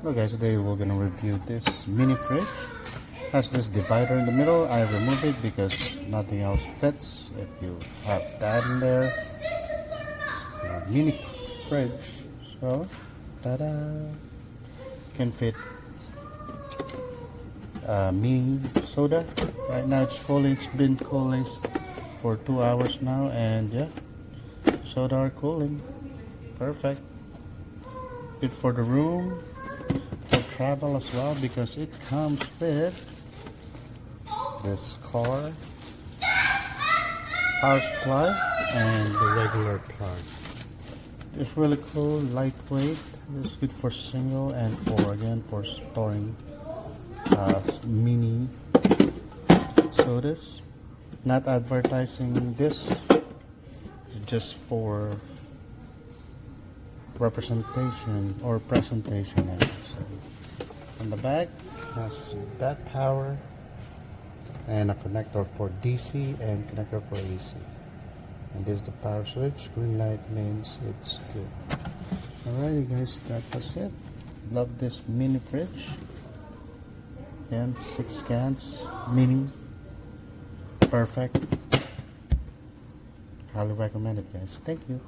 Hello guys, today we're gonna review this mini fridge. Has this divider in the middle. I removed it because nothing else fits. If you have that in there, it's a mini fridge. So, ta-da! Can fit mini soda. Right now it's cooling. It's been cooling for 2 hours now, and yeah, soda are cooling. Perfect. Good for the room. Travel as well, because it comes with this car, power supply, and the regular plug. It's really cool, lightweight. It's good for single and for storing mini sodas. Not advertising this, it's just for representation or presentation, I should say. On the back has that power and a connector for DC and connector for AC. And there's the power switch. Green light means it's good. Alrighty guys, that was it. Love this mini fridge. And 6 cans, mini, perfect. Highly recommend it guys. Thank you.